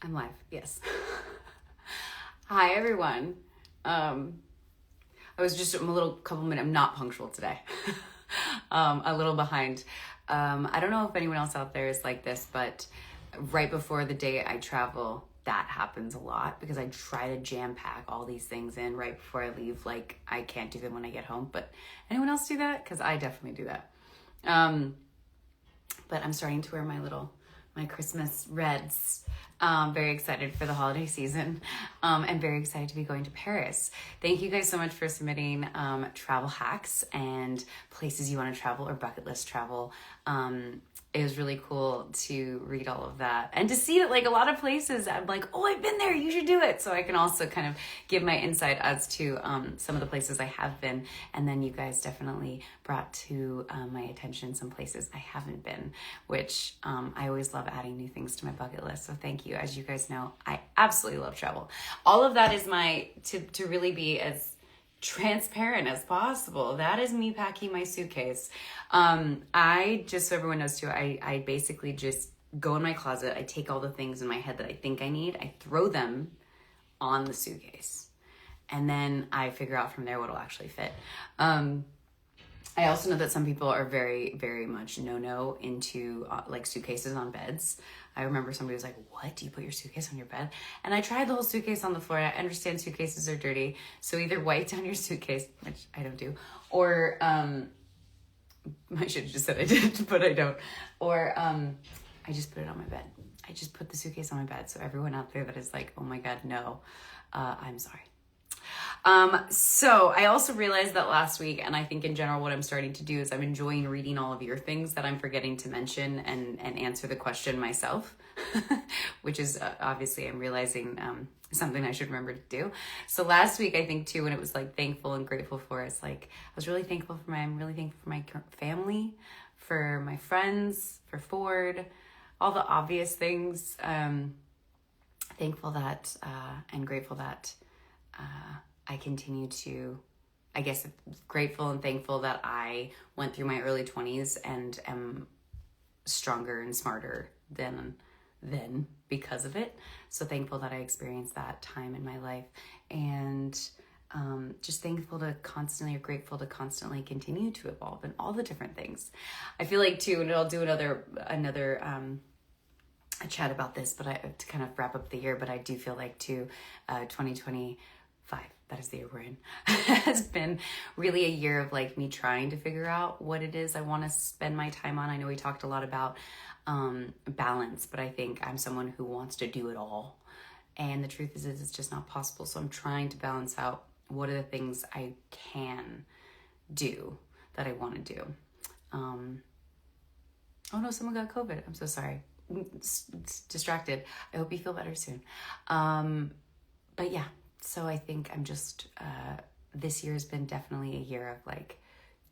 I'm live, yes. Hi, everyone. I'm a little couple minutes, I'm not punctual today. A little behind. I don't know if anyone else out there is like this, but right before the day I travel, that happens a lot because I try to jam pack all these things in right before I leave. Like, I can't do them when I get home, but anyone else do that? Because I definitely do that. But I'm starting to wear my Christmas reds. Very excited for the holiday season, and very excited to be going to Paris. Thank you guys so much for submitting travel hacks and places you want to travel or bucket list travel. It was really cool to read all of that and to see that, like, a lot of places I'm like, oh, I've been there, you should do it. So I can also kind of give my insight as to some of the places I have been. And then you guys definitely brought to my attention some places I haven't been, which I always love adding new things to my bucket list. So thank you. As you guys know, I absolutely love travel. All of that is to really be as transparent as possible. That is me packing my suitcase. I just, so everyone knows too, I basically just go in my closet. I take all the things in my head that I think I need. I throw them on the suitcase. And then I figure out from there what will actually fit. I also know that some people are very, very much no into like suitcases on beds. I remember somebody was like, what? Do you put your suitcase on your bed? And I tried the whole suitcase on the floor. I understand suitcases are dirty. So either wipe down your suitcase, which I don't do, or I should have just said I did, but I don't. Or I just put it on my bed. I just put the suitcase on my bed. So everyone out there that is like, oh my God, no, I'm sorry. So I also realized that last week, and I think in general what I'm starting to do is I'm enjoying reading all of your things that I'm forgetting to mention and answer the question myself, which is obviously I'm realizing something I should remember to do. So last week, I think too, when it was like thankful and grateful for, it's like I was really thankful for I'm really thankful for my family, for my friends, for Ford, all the obvious things. Thankful that and grateful that I continue to, I guess, grateful and thankful that I went through my early 20s and am stronger and smarter than then because of it. So thankful that I experienced that time in my life, and just thankful to constantly, or grateful to constantly continue to evolve in all the different things. I feel like too, and I'll do another a chat about this, but to kind of wrap up the year, but I do feel like too, 2025, that is the year we're in, has been really a year of like me trying to figure out what it is I want to spend my time on. I know we talked a lot about balance, but I think I'm someone who wants to do it all. And the truth is it's just not possible. So I'm trying to balance out what are the things I can do that I want to do. Oh no, someone got COVID. I'm so sorry. Distracted. I hope you feel better soon. But yeah, so I think I'm just, this year has been definitely a year of like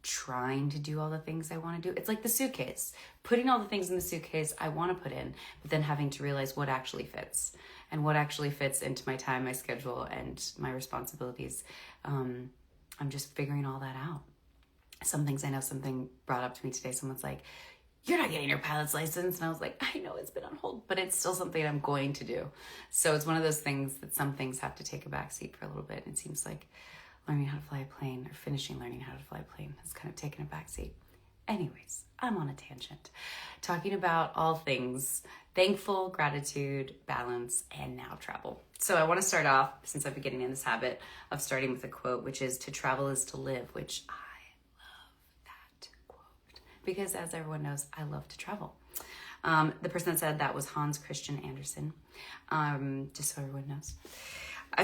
trying to do all the things I want to do. It's like the suitcase, putting all the things in the suitcase I want to put in, but then having to realize what actually fits and what actually fits into my time, my schedule, and my responsibilities. I'm just figuring all that out. Some things I know, something brought up to me today. Someone's like, you're not getting your pilot's license. And I was like, I know it's been on hold, but it's still something I'm going to do. So it's one of those things that some things have to take a backseat for a little bit. And it seems like learning how to fly a plane, or finishing learning how to fly a plane, has kind of taken a backseat. Anyways, I'm on a tangent, talking about all things thankful, gratitude, balance, and now travel. So I want to start off, since I've been getting in this habit of starting with a quote, which is, to travel is to live, which I because, as everyone knows, I love to travel. The person that said that was Hans Christian Andersen, just so everyone knows.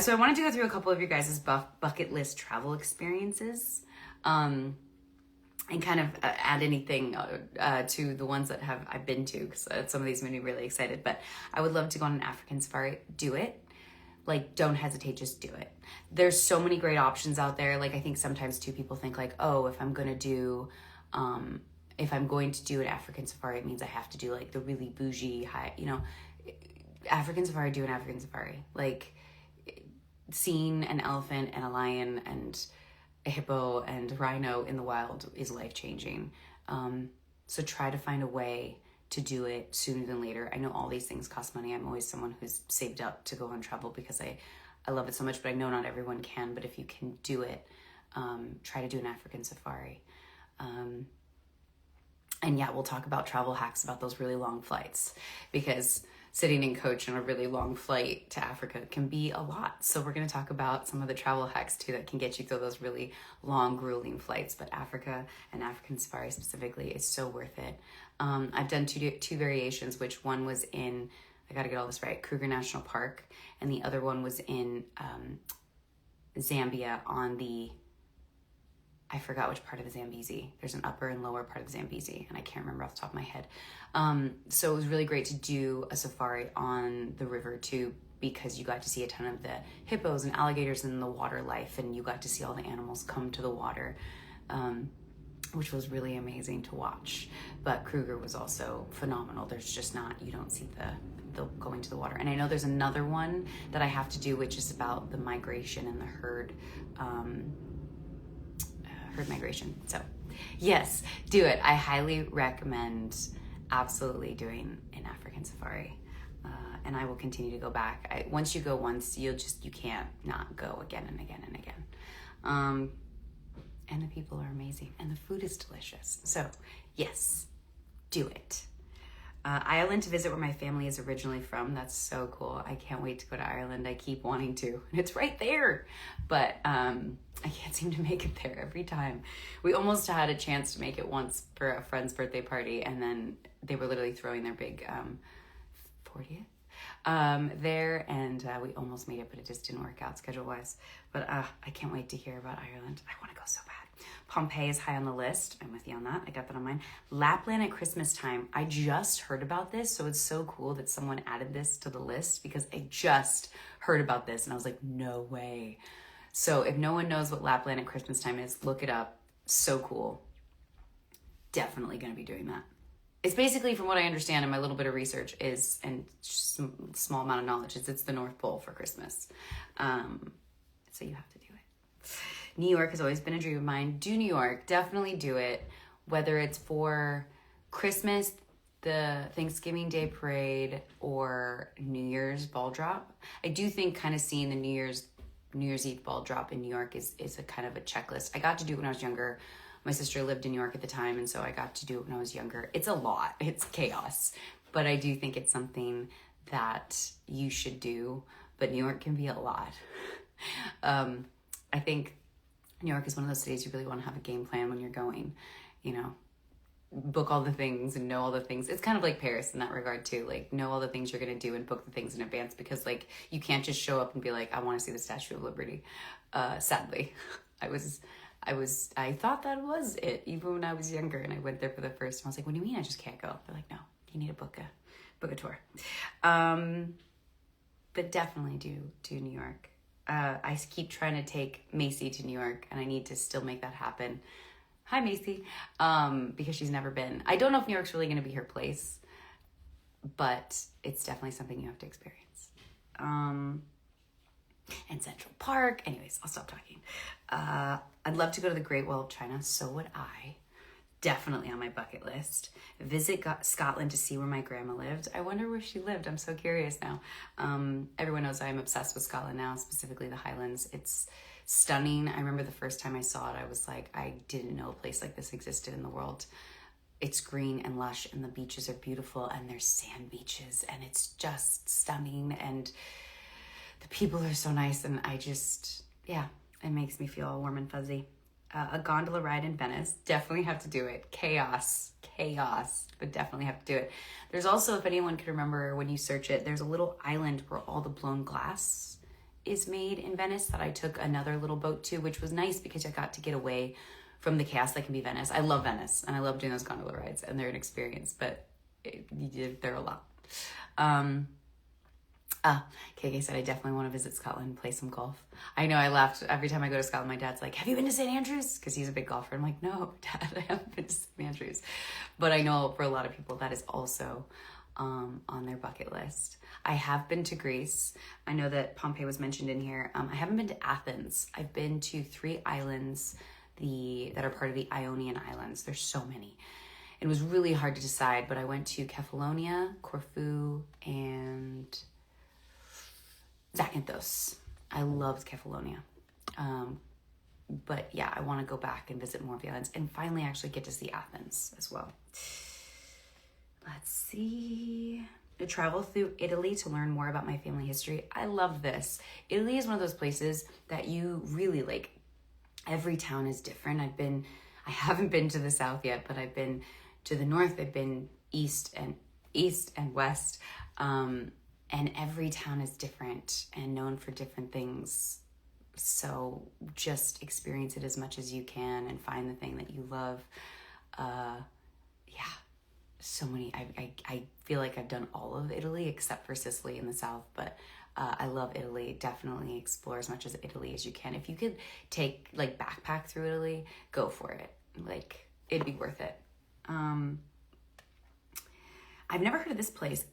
So I wanted to go through a couple of your guys' bucket list travel experiences, and kind of add anything to the ones that I've been to, because some of these made me really excited. But I would love to go on an African safari. Do it. Like, don't hesitate, just do it. There's so many great options out there. Like, I think sometimes too, people think like, oh, if I'm going to do an African safari, it means I have to do like the really bougie high, African safari, do an African safari. Like, seeing an elephant and a lion and a hippo and rhino in the wild is life-changing. So try to find a way to do it sooner than later. I know all these things cost money. I'm always someone who's saved up to go on travel because I love it so much, but I know not everyone can. But if you can do it, try to do an African safari. And yeah, we'll talk about travel hacks about those really long flights, because sitting in coach on a really long flight to Africa can be a lot. So we're going to talk about some of the travel hacks too that can get you through those really long, grueling flights. But Africa and African safari specifically is so worth it. I've done two variations, which one was in, I got to get all this right, Kruger National Park, and the other one was in Zambia on the, I forgot which part of the Zambezi. There's an upper and lower part of the Zambezi, and I can't remember off the top of my head. So it was really great to do a safari on the river too, because you got to see a ton of the hippos and alligators and the water life, and you got to see all the animals come to the water, which was really amazing to watch. But Kruger was also phenomenal. There's just not, you don't see the going to the water. And I know there's another one that I have to do, which is about the migration and the herd migration. So yes, do it. I highly recommend absolutely doing an African safari. And I will continue to go back. Once you go once, you can't not go again and again and again. And the people are amazing and the food is delicious. So yes, do it. Ireland to visit, where my family is originally from. That's so cool. I can't wait to go to Ireland. I keep wanting to. It's right there. But I can't seem to make it there every time. We almost had a chance to make it once for a friend's birthday party, and then they were literally throwing their big 40th there, and we almost made it, but it just didn't work out schedule-wise. But I can't wait to hear about Ireland. I want to go so bad. Pompeii is high on the list. I'm with you on that. I got that on mine. Lapland at Christmas time. I just heard about this, so it's so cool that someone added this to the list, because I just heard about this and I was like, no way. So if no one knows what Lapland at Christmas time is, look it up. So cool. Definitely going to be doing that. It's basically, from what I understand and my little bit of research is, and small amount of knowledge, is it's the North Pole for Christmas. So you have to do it. New York has always been a dream of mine. Do New York. Definitely do it. Whether it's for Christmas, the Thanksgiving Day parade, or New Year's ball drop. I do think kind of seeing the New Year's Eve ball drop in New York is a kind of a checklist. I got to do it when I was younger. My sister lived in New York at the time, and so I got to do it when I was younger. It's a lot. It's chaos. But I do think it's something that you should do. But New York can be a lot. I think New York is one of those cities you really want to have a game plan when you're going, book all the things and know all the things. It's kind of like Paris in that regard too. Like, know all the things you're going to do and book the things in advance, because like you can't just show up and be like, I want to see the Statue of Liberty. Sadly, I thought that was it even when I was younger, and I went there for the first time. I was like, what do you mean I just can't go? They're like, no, you need to book a tour. But definitely do New York. I keep trying to take Macy to New York, and I need to still make that happen. Hi, Macy. Because she's never been. I don't know if New York's really going to be her place, but it's definitely something you have to experience. And Central Park. Anyways, I'll stop talking. I'd love to go to the Great Wall of China. So would I. Definitely on my bucket list. Visit Scotland to see where my grandma lived. I wonder where she lived. I'm so curious now. Everyone knows I'm obsessed with Scotland now, specifically the Highlands. It's stunning. I remember the first time I saw it, I was like, I didn't know a place like this existed in the world. It's green and lush, and the beaches are beautiful, and there's sand beaches, and it's just stunning, and the people are so nice, and it makes me feel all warm and fuzzy. A gondola ride in Venice. Definitely have to do it. Chaos, but definitely have to do it. There's also, if anyone can remember when you search it, there's a little island where all the blown glass is made in Venice that I took another little boat to, which was nice because I got to get away from the chaos that can be Venice. I love Venice, and I love doing those gondola rides, and they're an experience, but they're a lot. KK said I definitely want to visit Scotland and play some golf. I know, I laughed every time I go to Scotland. My dad's like, have you been to St. Andrews? Because he's a big golfer. I'm like, no, Dad, I haven't been to St. Andrews. But I know for a lot of people that is also on their bucket list. I have been to Greece. I know that Pompeii was mentioned in here. I haven't been to Athens. I've been to 3 islands that are part of the Ionian Islands. There's so many. It was really hard to decide, but I went to Kefalonia, Corfu, and Zakynthos. I loved Kefalonia. But yeah, I want to go back and visit more of the islands and finally actually get to see Athens as well. Let's see. To travel through Italy to learn more about my family history. I love this. Italy is one of those places that you really like. Every town is different. I haven't been to the south yet, but I've been to the north. I've been east and west. And every town is different and known for different things. So just experience it as much as you can and find the thing that you love. So many, I feel like I've done all of Italy except for Sicily in the south, but I love Italy. Definitely explore as much as Italy as you can. If you could take like backpack through Italy, go for it. Like it'd be worth it. I've never heard of this place,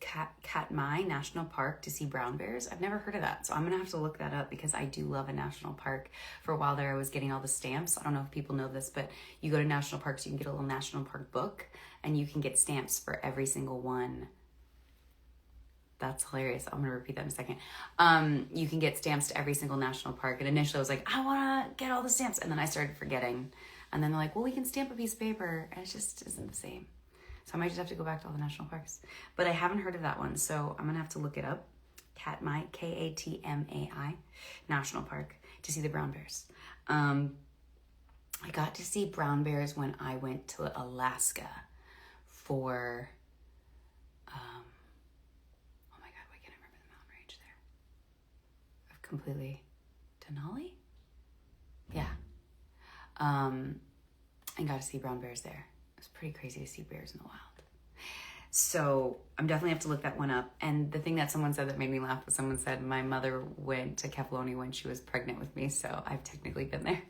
Katmai National Park, to see brown bears. I've never heard of that. So I'm going to have to look that up because I do love a national park. For a while there, I was getting all the stamps. I don't know if people know this, but you go to national parks, you can get a little national park book and you can get stamps for every single one. That's hilarious. I'm going to repeat that in a second. You can get stamps to every single national park. And initially I was like, I want to get all the stamps. And then I started forgetting. And then they're like, well, we can stamp a piece of paper. And it just isn't the same. So I might just have to go back to all the national parks. But I haven't heard of that one, so I'm going to have to look it up. Katmai, Katmai, National Park, to see the brown bears. I got to see brown bears when I went to Alaska for... oh my God, why can't I remember the mountain range there? I've completely... Denali? Yeah. And got to see brown bears there. It was pretty crazy to see bears in the wild. So I'm definitely have to look that one up. And the thing that someone said that made me laugh was someone said my mother went to Kefalonia when she was pregnant with me. So I've technically been there.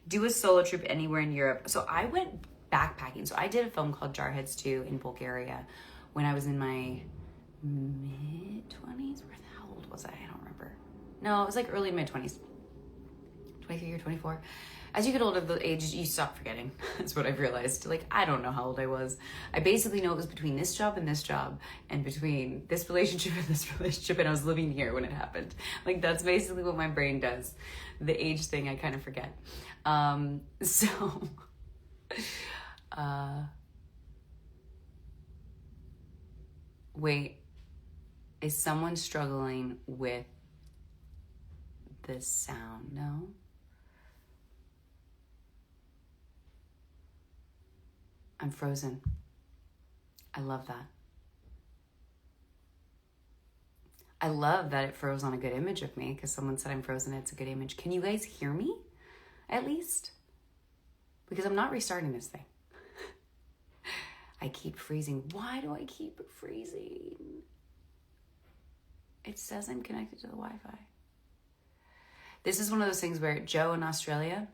Do a solo trip anywhere in Europe. So I went backpacking. So I did a film called Jarheads 2 in Bulgaria when I was in my mid-20s. How old was I? I don't remember. No, it was like early mid-20s. 23 or 24. As you get older, the age, you stop forgetting. That's what I've realized. Like, I don't know how old I was. I basically know it was between this job and between this relationship and this relationship, and I was living here when it happened. Like, that's basically what my brain does. The age thing, I kind of forget. Wait, is someone struggling with the sound? No? I'm frozen. I love that. I love that it froze on a good image of me because someone said I'm frozen. It's a good image. Can you guys hear me at least? Because I'm not restarting this thing. I keep freezing. Why do I keep freezing? It says I'm connected to the Wi-Fi. This is one of those things where Joe in Australia,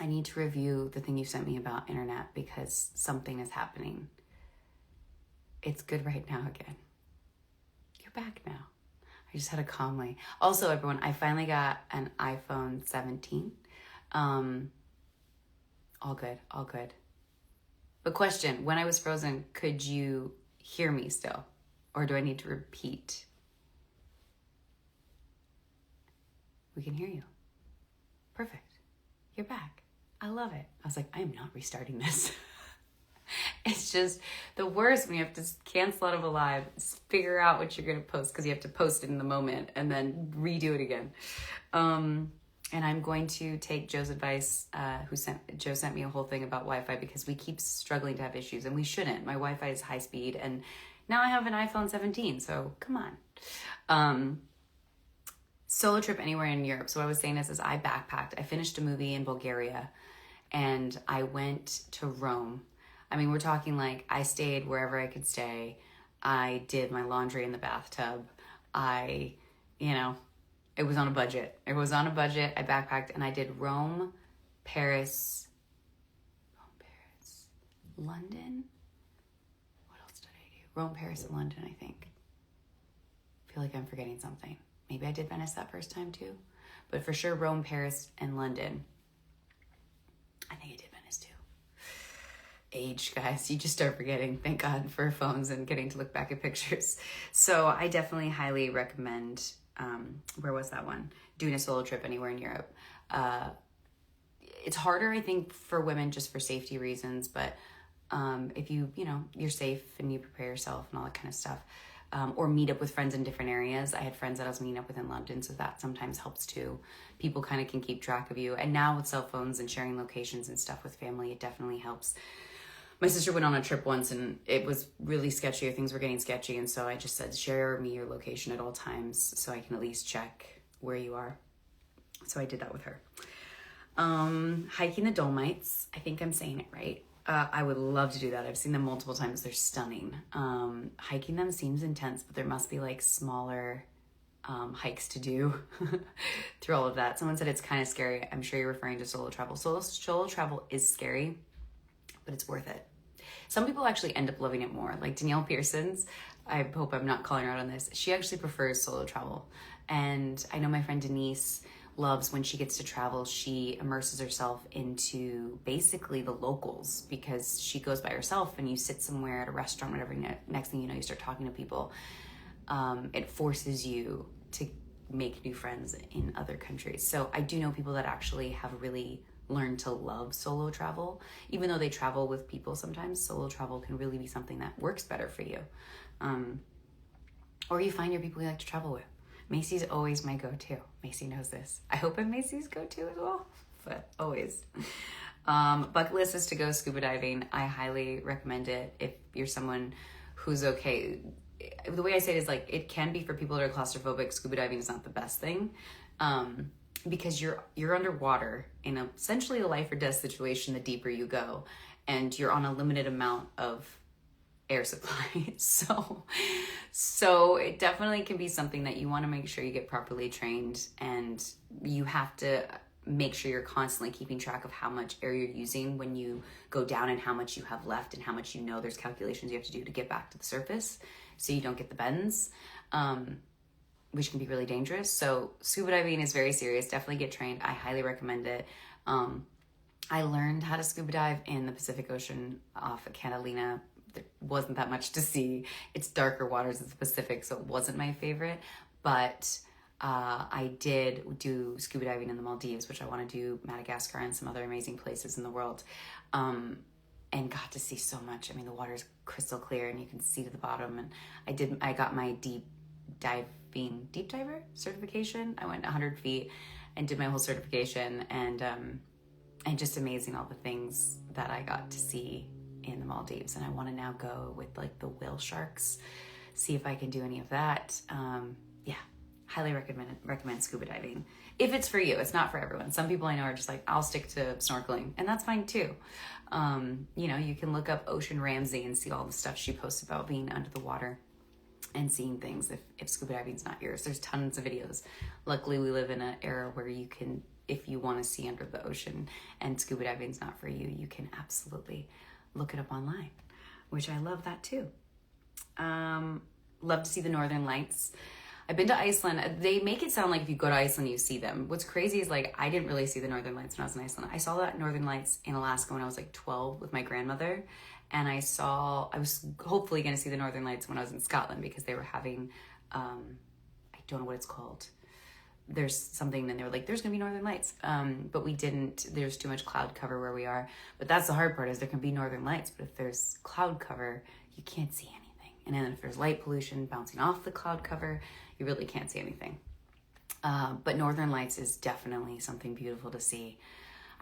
I need to review the thing you sent me about internet because something is happening. It's good right now again. You're back now. I just had a calmly. Also, everyone, I finally got an iPhone 17. All good, all good. But question, when I was frozen, could you hear me still? Or do I need to repeat? We can hear you. Perfect. You're back. I love it. I was like, I am not restarting this. It's just the worst when you have to cancel out of a live, figure out what you're going to post because you have to post it in the moment and then redo it again. And I'm going to take Joe's advice. Joe sent me a whole thing about Wi-Fi because we keep struggling to have issues and we shouldn't. My Wi-Fi is high speed and now I have an iPhone 17. So come on. Solo trip anywhere in Europe. So what I was saying is I backpacked. I finished a movie in Bulgaria and I went to Rome. I mean, we're talking like I stayed wherever I could stay. I did my laundry in the bathtub. It was on a budget. I backpacked and I did Rome, Paris, London. What else did I do? Rome, Paris, and London, I think. I feel like I'm forgetting something. Maybe I did Venice that first time too. But for sure, Rome, Paris, and London. I think I did Venice too. age, guys. You just start forgetting. Thank God for phones and getting to look back at pictures. So I definitely highly recommend, where was that one? Doing a solo trip anywhere in Europe. It's harder, I think, for women just for safety reasons, but if you're safe and you prepare yourself and all that kind of stuff, or meet up with friends in different areas. I had friends that I was meeting up with in London, so that sometimes helps too. People kind of can keep track of you. And now with cell phones and sharing locations and stuff with family, it definitely helps. My sister went on a trip once and it was really sketchy, or things were getting sketchy. And so I just said, share me your location at all times so I can at least check where you are. So I did that with her. Hiking the Dolomites. I think I'm saying it right. I would love to do that. I've seen them multiple times. They're stunning. Hiking them seems intense, but there must be like smaller hikes to do through all of that. Someone said it's kind of scary. I'm sure you're referring to solo travel. Solo travel is scary, but it's worth it. Some people actually end up loving it more. Like Danielle Pearsons, I hope I'm not calling her out on this. She actually prefers solo travel. And I know my friend Denise loves when she gets to travel, she immerses herself into basically the locals, because she goes by herself and you sit somewhere at a restaurant, whatever, next thing you know, you start talking to people. It forces you to make new friends in other countries. So I do know people that actually have really learned to love solo travel. Even though they travel with people sometimes, solo travel can really be something that works better for you. Or you find your people you like to travel with. Macy's always my go-to. Macy knows this. I hope I'm Macy's go-to as well, but always. Bucket list is to go scuba diving. I highly recommend it if you're someone who's okay. The way I say it is like, it can be for people that are claustrophobic. Scuba diving is not the best thing, because you're underwater in essentially a life or death situation the deeper you go, and you're on a limited amount of air supply. So it definitely can be something that you want to make sure you get properly trained, and you have to make sure you're constantly keeping track of how much air you're using when you go down and how much you have left and how much there's calculations you have to do to get back to the surface so you don't get the bends, which can be really dangerous. So scuba diving is very serious. Definitely get trained. I highly recommend it. I learned how to scuba dive in the Pacific Ocean off of Catalina. There wasn't that much to see. It's darker waters in the Pacific, so it wasn't my favorite. But I did do scuba diving in the Maldives, which I want to do, Madagascar, and some other amazing places in the world. And got to see so much. I mean, the water's crystal clear and you can see to the bottom. And I got my deep diver certification. I went 100 feet and did my whole certification, and just amazing all the things that I got to see in the Maldives. And I want to now go with like the whale sharks, see if I can do any of that. Highly recommend scuba diving if it's for you. It's not for everyone. Some people I know are just like, I'll stick to snorkeling, and that's fine too. You can look up Ocean Ramsey and see all the stuff she posts about being under the water and seeing things if scuba diving's not yours. There's tons of videos. Luckily, we live in an era where you can, if you want to see under the ocean and scuba diving's not for you, you can absolutely look it up online, which I love that too. Love to see the Northern Lights. I've been to Iceland. They make it sound like if you go to Iceland, you see them. What's crazy is like, I didn't really see the Northern Lights when I was in Iceland. I saw that Northern Lights in Alaska when I was like 12 with my grandmother. And I was hopefully going to see the Northern Lights when I was in Scotland, because they were having, I don't know what it's called. There's something, and they were like, there's going to be Northern Lights. But we didn't, there's too much cloud cover where we are. But that's the hard part, is there can be Northern Lights, but if there's cloud cover, you can't see anything. And then if there's light pollution bouncing off the cloud cover, you really can't see anything. But Northern Lights is definitely something beautiful to see.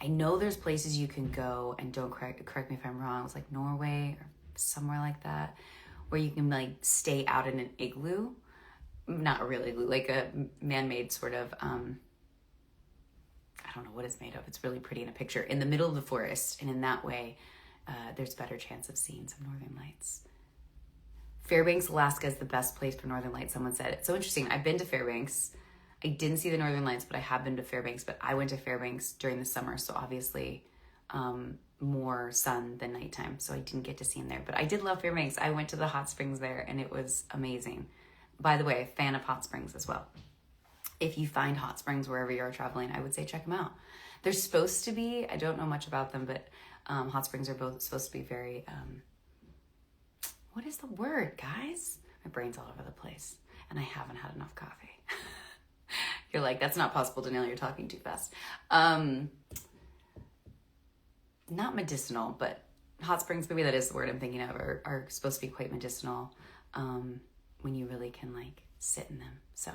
I know there's places you can go, and don't correct me if I'm wrong, it's like Norway or somewhere like that, where you can like stay out in an igloo. Not a real igloo, like a man-made sort of, I don't know what it's made of. It's really pretty in a picture, in the middle of the forest. And in that way, there's better chance of seeing some Northern Lights. Fairbanks, Alaska is the best place for Northern Lights, someone said. It's so interesting. I've been to Fairbanks. I didn't see the Northern Lights, but I have been to Fairbanks. But I went to Fairbanks during the summer, so obviously more sun than nighttime. So I didn't get to see them there. But I did love Fairbanks. I went to the hot springs there, and it was amazing. By the way, a fan of hot springs as well. If you find hot springs wherever you are traveling, I would say check them out. They're supposed to be, I don't know much about them, but Hot springs are both supposed to be very, what is the word, guys? My brain's all over the place and I haven't had enough coffee. You're like, that's not possible, Danielle, you're talking too fast. Not medicinal, but hot springs, maybe that is the word I'm thinking of, are supposed to be quite medicinal when you really can like sit in them. So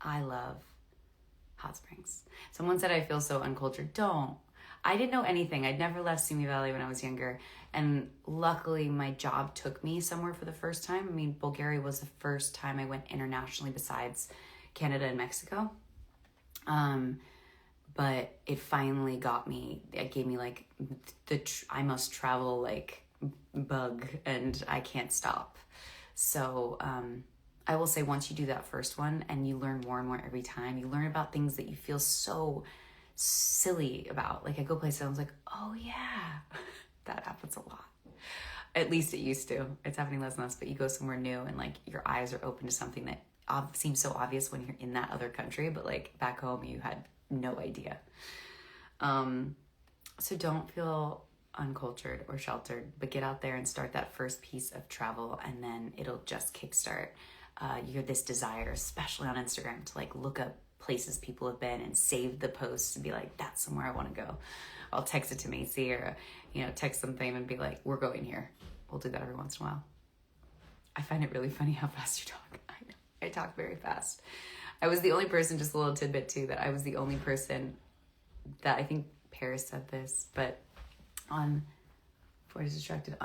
I love hot springs. Someone said I feel so uncultured. Don't. I didn't know anything. I'd never left Simi Valley when I was younger. And luckily my job took me somewhere for the first time. I mean, Bulgaria was the first time I went internationally besides Canada and Mexico. But it finally got me, it gave me like I must travel like bug and I can't stop. So, I will say once you do that first one and you learn more and more every time, you learn about things that you feel so silly about. Like I go places and I was like, oh yeah, that happens a lot. At least it used to. It's happening less and less, but you go somewhere new and like your eyes are open to something that seems so obvious when you're in that other country, but like back home you had no idea. So don't feel uncultured or sheltered, but get out there and start that first piece of travel and then it'll just kickstart this desire, especially on Instagram, to like look up places people have been and save the posts and be like, that's somewhere I want to go. I'll text it to Macy or, text something and be like, we're going here. We'll do that every once in a while. I find it really funny how fast you talk. I know. I talk very fast. I was the only person, just a little tidbit too, that I was the only person that I think Paris said this, but on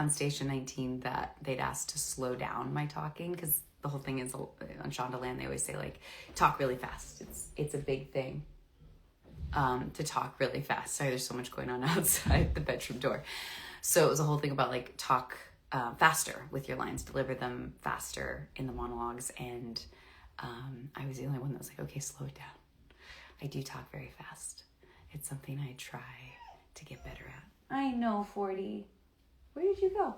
Station 19 that they'd asked to slow down my talking because the whole thing is on Shondaland, they always say like, talk really fast. It's a big thing to talk really fast. Sorry, there's so much going on outside the bedroom door. So it was a whole thing about like talk faster with your lines, deliver them faster in the monologues. And I was the only one that was like, okay, slow it down. I do talk very fast. It's something I try to get better at. I know, 40. Where did you go?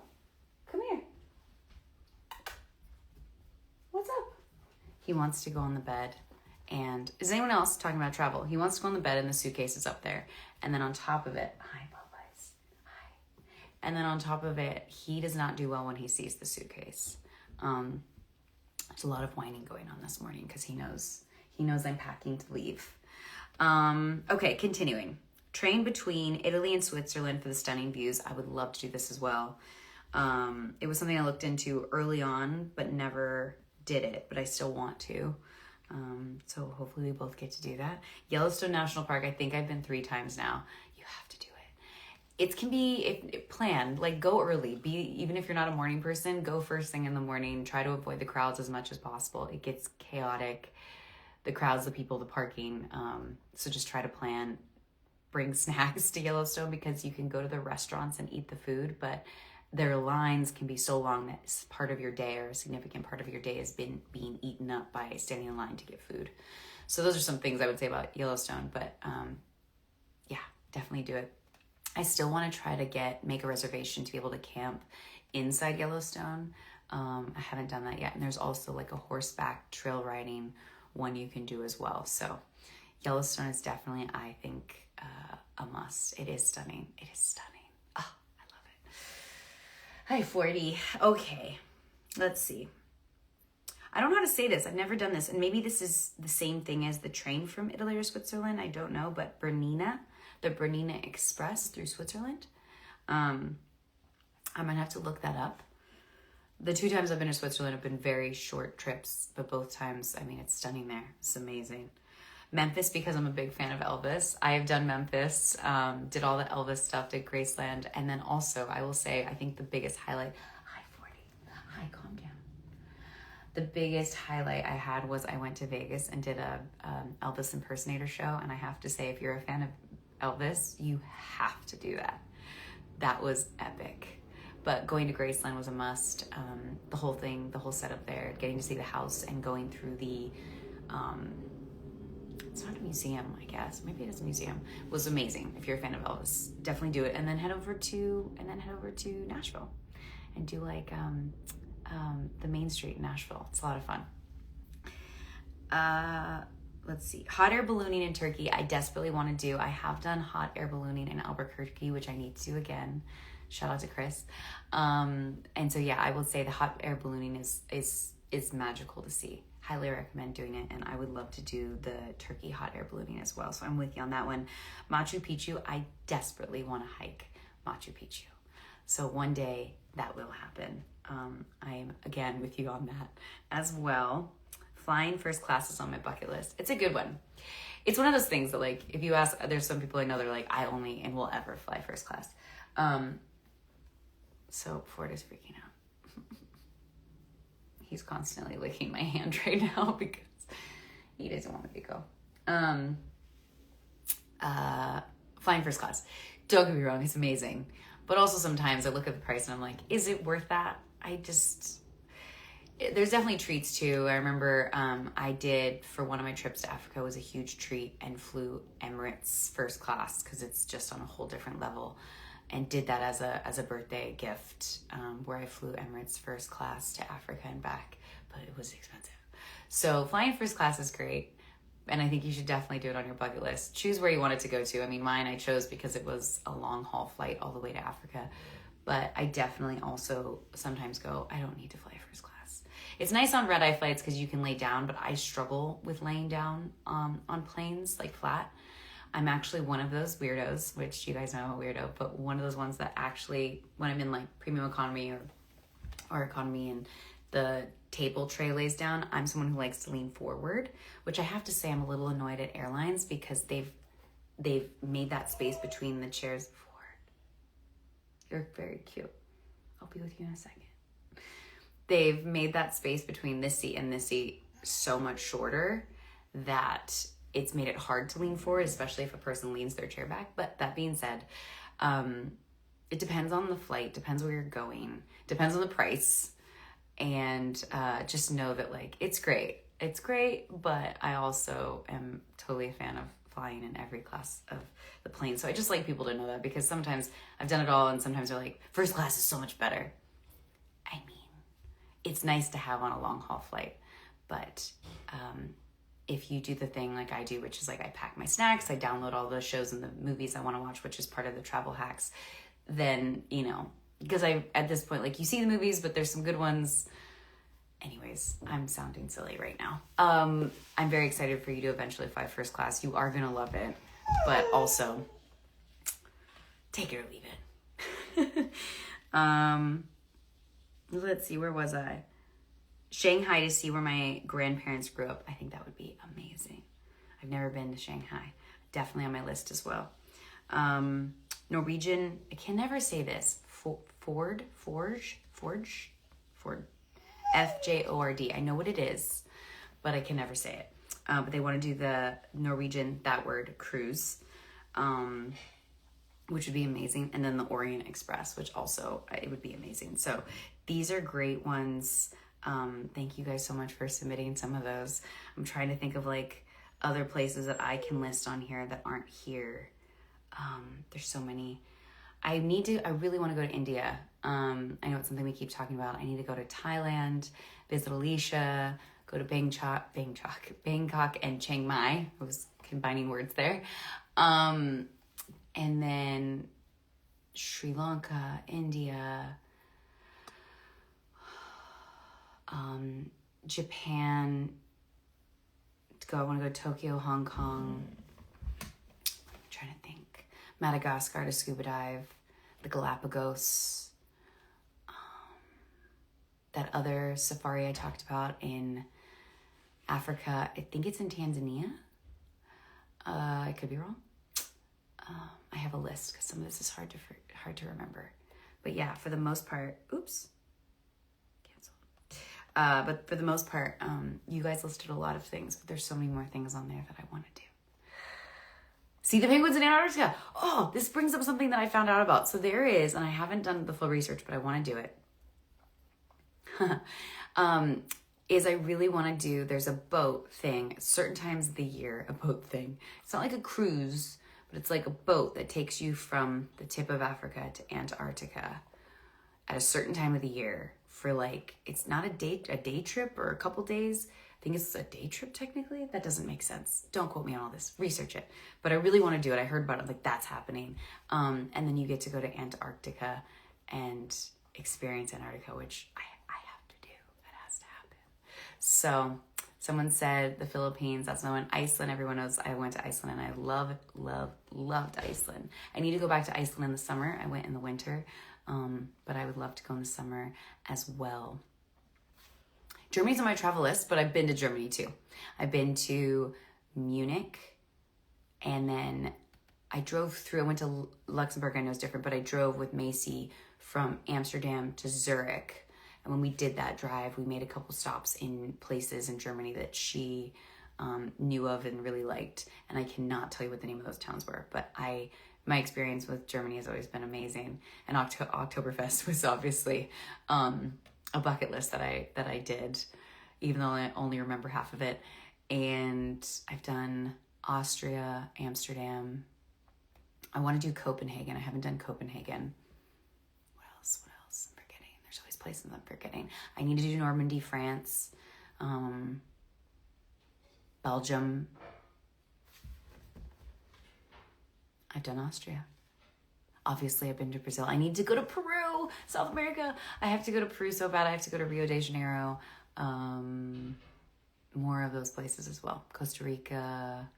Come here. What's up? He wants to go on the bed. And is anyone else talking about travel? He wants to go on the bed and the suitcase is up there. And then on top of it, hi, Bubba's. Hi. And then on top of it, he does not do well when he sees the suitcase. There's a lot of whining going on this morning because he knows I'm packing to leave. Okay, continuing. Train between Italy and Switzerland for the stunning views. I would love to do this as well. It was something I looked into early on, but never did it, but I still want to. So hopefully we both get to do that. Yellowstone National Park, I think I've been 3 times now. You have to do it. It can be planned, like go early. Even if you're not a morning person, go first thing in the morning. Try to avoid the crowds as much as possible. It gets chaotic. The crowds, the people, the parking. So just try to plan. Bring snacks to Yellowstone because you can go to the restaurants and eat the food, but their lines can be so long that part of your day or a significant part of your day has been being eaten up by standing in line to get food. So those are some things I would say about Yellowstone, but yeah, definitely do it. I still want to try to make a reservation to be able to camp inside Yellowstone. I haven't done that yet. And there's also like a horseback trail riding one you can do as well. So Yellowstone is definitely, I think, a must. It is stunning. It is stunning. Oh, I love it. Hi, 40. Okay, let's see. I don't know how to say this. I've never done this. And maybe this is the same thing as the train from Italy or Switzerland. I don't know. But Bernina, the Bernina Express through Switzerland. I might have to look that up. The 2 times I've been to Switzerland have been very short trips. But both times, I mean, it's stunning there. It's amazing. Memphis, because I'm a big fan of Elvis. I have done Memphis, did all the Elvis stuff, did Graceland. And then also, I will say, I think the biggest highlight, hi 40, hi, calm down. The biggest highlight I had was I went to Vegas and did a Elvis impersonator show. And I have to say, if you're a fan of Elvis, you have to do that. That was epic. But going to Graceland was a must. The whole thing, the whole setup there, getting to see the house and going through the, it's not a museum, I guess. Maybe it is a museum. It was amazing. If you're a fan of Elvis, definitely do it. And then head over to Nashville and do like the Main Street in Nashville. It's a lot of fun. let's see, hot air ballooning in Turkey. I desperately want to do. I have done hot air ballooning in Albuquerque, which I need to do again. Shout out to Chris. And so yeah, I will say the hot air ballooning is magical to see. Highly recommend doing it, and I would love to do the Turkey hot air ballooning as well. So I'm with you on that one. Machu Picchu, I desperately want to hike Machu Picchu. So one day that will happen. I'm again with you on that as well. Flying first class is on my bucket list. It's a good one. It's one of those things that, like, if you ask, there's some people I know, they're like, I only and will ever fly first class. So Ford is freaking out. He's constantly licking my hand right now because he doesn't want me to go. Flying first class. Don't get me wrong, it's amazing. But also sometimes I look at the price and I'm like, is it worth that? There's definitely treats too. I remember I did, for one of my trips to Africa, was a huge treat and flew Emirates first class because it's just on a whole different level, and did that as a birthday gift, where I flew Emirates first class to Africa and back, but it was expensive. So flying first class is great, and I think you should definitely do it on your bucket list. Choose where you want it to go to. I mean, mine I chose because it was a long haul flight all the way to Africa, but I definitely also sometimes go, I don't need to fly first class. It's nice on red-eye flights because you can lay down, but I struggle with laying down on planes, like flat. I'm actually one of those weirdos, which you guys know I'm a weirdo, but one of those ones that actually, when I'm in like premium economy or economy and the table tray lays down, I'm someone who likes to lean forward, which I have to say I'm a little annoyed at airlines because they've made that space between the chairs forward. You're very cute. I'll be with you in a second. They've made that space between this seat and this seat so much shorter that it's made it hard to lean forward, especially if a person leans their chair back. But that being said, it depends on the flight, depends where you're going, depends on the price. And just know that, like, it's great. It's great, but I also am totally a fan of flying in every class of the plane. So I just like people to know that, because sometimes I've done it all and sometimes they're like, first class is so much better. I mean, it's nice to have on a long haul flight, but if you do the thing like I do, which is like I pack my snacks, I download all the shows and the movies I want to watch, which is part of the travel hacks, then, you know, because at this point, like, you see the movies, but there's some good ones. Anyways, I'm sounding silly right now. I'm very excited for you to eventually fly first class. You are going to love it, but also take it or leave it. Let's see, where was I? Shanghai, to see where my grandparents grew up. I think that would be amazing. I've never been to Shanghai. Definitely on my list as well. Norwegian, I can never say this. Fjord, Fjord. I know what it is, but I can never say it. But they want to do the Norwegian, that word, cruise, which would be amazing. And then the Orient Express, which also, it would be amazing. So these are great ones. Thank you guys so much for submitting some of those. I'm trying to think of like other places that I can list on here that aren't here. There's so many. I really want to go to India. I know it's something we keep talking about. I need to go to Thailand, visit Alicia, go to Bangkok and Chiang Mai. I was combining words there. And then Sri Lanka, India, Japan. I want to go to Tokyo, Hong Kong. I'm trying to think. Madagascar to scuba dive, the Galapagos, that other safari I talked about in Africa. I think it's in Tanzania. I could be wrong. I have a list because some of this is hard to remember. But yeah, for the most part, cancel. But for the most part, you guys listed a lot of things, but there's so many more things on there that I want to do. See the penguins in Antarctica. Oh, this brings up something that I found out about. So there is, and I haven't done the full research, but I want to do it. Is I really want to do, there's a boat thing at certain times of the year, a boat thing. It's not like a cruise, but it's like a boat that takes you from the tip of Africa to Antarctica at a certain time of the year for, like, it's not a day trip or a couple days. think it's a day trip technically. That doesn't make sense. Don't quote me on all this. Research it. But I really want to do it. I heard about it. Like, that's happening. And then you get to go to Antarctica and experience Antarctica, which I have to do. That has to happen. So someone said the Philippines. That's no one. Iceland. Everyone knows I went to Iceland and I loved Iceland. I need to go back to Iceland in the summer. I went in the winter. But I would love to go in the summer as well. Germany's on my travel list, but I've been to Germany too. I've been to Munich, and then I drove through, I went to Luxembourg. I know it's different, but I drove with Macy from Amsterdam to Zurich. And when we did that drive, we made a couple stops in places in Germany that she knew of and really liked. And I cannot tell you what the name of those towns were, but my experience with Germany has always been amazing. And Oktoberfest was obviously a bucket list that I did, even though I only remember half of it. And I've done Austria, Amsterdam. I want to do Copenhagen. I haven't done Copenhagen. What else? I'm forgetting. There's always places I'm forgetting. I need to do Normandy, France, Belgium. I've done Austria. Obviously, I've been to Brazil. I need to go to Peru, South America. I have to go to Peru so bad. I have to go to Rio de Janeiro. More of those places as well. Costa Rica.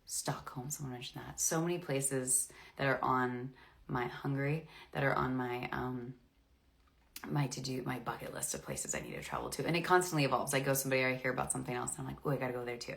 Stockholm, someone mentioned that. So many places that are on my Hungary, that are on my my bucket list of places I need to travel to. And it constantly evolves. I go somewhere, I hear about something else, and I'm like, oh, I gotta go there too.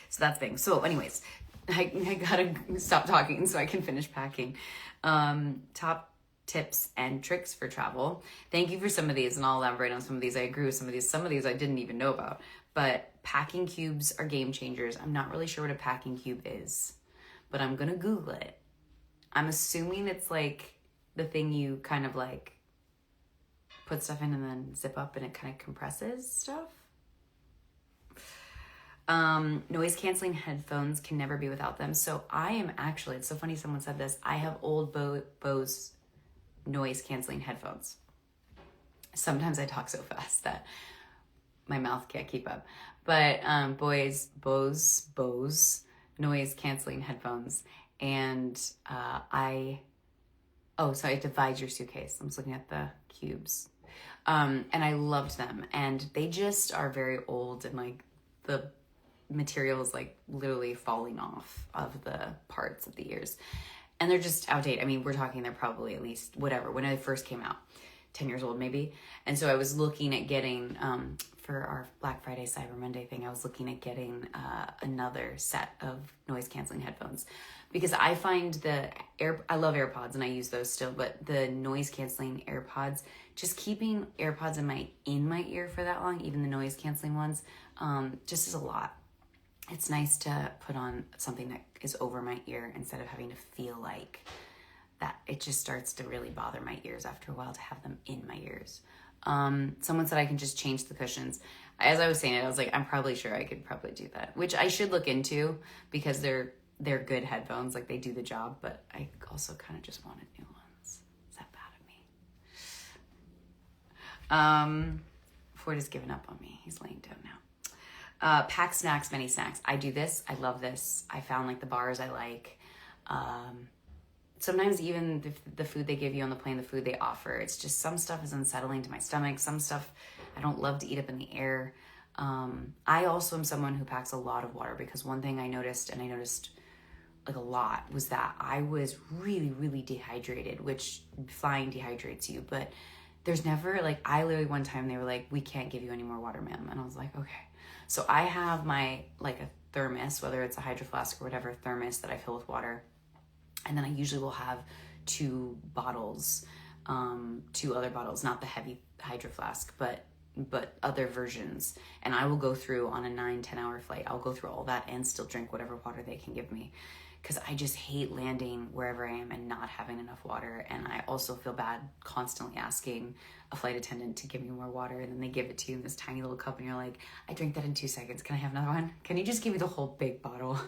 So that's big. So anyways, I gotta stop talking so I can finish packing. Top tips and tricks for travel. Thank you for some of these, and I'll elaborate on some of these. I agree with some of these. Some of these I didn't even know about. But packing cubes are game changers. I'm not really sure what a packing cube is, but I'm gonna Google it. I'm assuming it's like the thing you kind of like put stuff in and then zip up and it kind of compresses stuff. Noise canceling headphones, can never be without them. So I am actually, it's so funny someone said this, I have old Bose noise canceling headphones. Sometimes I talk so fast that my mouth can't keep up. But Bose noise canceling headphones. And so it divides your suitcase. I'm just looking at the cubes. And I loved them. And they just are very old, and like the material is like literally falling off of the parts of the ears. And they're just outdated. I mean, we're talking they're probably at least whatever, when they first came out, 10 years old maybe. And so I was looking at getting, for our Black Friday, Cyber Monday thing, I was looking at getting another set of noise canceling headphones, because I find I love AirPods and I use those still, but the noise canceling AirPods, just keeping AirPods in my ear for that long, even the noise canceling ones, just is a lot. It's nice to put on something that is over my ear instead of having to feel like that. It just starts to really bother my ears after a while to have them in my ears. Someone said I can just change the cushions. As I was saying it, I was like, I'm probably sure I could probably do that, which I should look into, because they're good headphones. Like, they do the job, but I also kind of just wanted new ones. Is that bad of me? Ford has given up on me. He's laying down now. Pack snacks, many snacks. I do this. I love this. I found like the bars I like. Sometimes even the food they give you on the plane, the food they offer, it's just, some stuff is unsettling to my stomach. Some stuff I don't love to eat up in the air. I also am someone who packs a lot of water, because one thing I noticed like a lot, was that I was really, really dehydrated, which flying dehydrates you. But there's never like, I literally one time they were like, we can't give you any more water, ma'am. And I was like, okay. So I have my, like a thermos, whether it's a Hydro Flask or whatever thermos that I fill with water. And then I usually will have two other bottles, not the heavy Hydro Flask, but other versions. And I will go through on a 9-10 hour flight. I'll go through all that and still drink whatever water they can give me, because I just hate landing wherever I am and not having enough water. And I also feel bad constantly asking a flight attendant to give me more water, and then they give it to you in this tiny little cup and you're like, I drank that in 2 seconds. Can I have another one? Can you just give me the whole big bottle?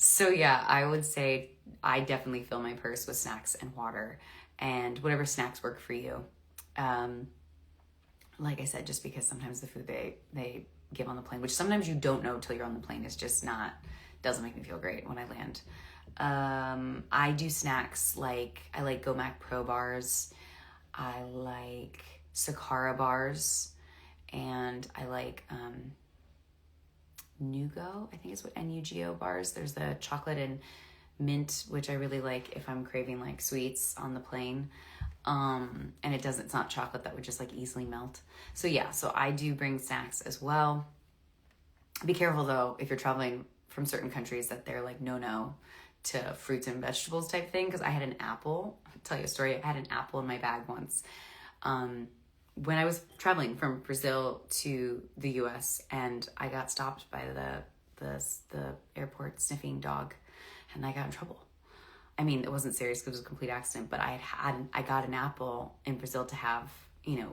So yeah, I would say I definitely fill my purse with snacks and water, and whatever snacks work for you. like I said, just because sometimes the food they give on the plane, which sometimes you don't know till you're on the plane, is just doesn't make me feel great when I land. I do snacks like, I like Gomac Pro bars. I like Sakara bars. And I like Nugo, I think is what, Nugo bars. There's the chocolate and mint, which I really like if I'm craving like sweets on the plane. And it's not chocolate that would just like easily melt. So yeah, so I do bring snacks as well. Be careful though, if you're traveling from certain countries, that they're like no to fruits and vegetables type thing. Cause I had an apple, I'll tell you a story. I had an apple in my bag once. When I was traveling from Brazil to the US, and I got stopped by the airport sniffing dog, and I got in trouble. I mean, it wasn't serious because it was a complete accident, but I got an apple in Brazil to have,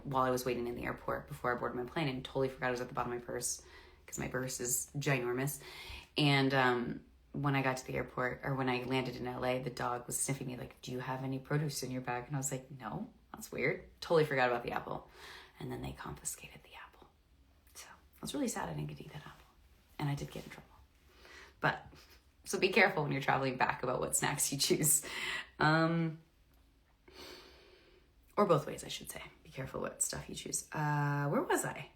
while I was waiting in the airport before I boarded my plane, and totally forgot it was at the bottom of my purse because my purse is ginormous. And when I got to the airport, or when I landed in LA, the dog was sniffing me like, "Do you have any produce in your bag?" And I was like, "No, that's weird." Totally forgot about the apple. And then they confiscated the apple. So I was really sad I didn't get to eat that apple. And I did get in trouble. But, so be careful when you're traveling back about what snacks you choose. Or both ways, I should say. Be careful what stuff you choose. Where was I?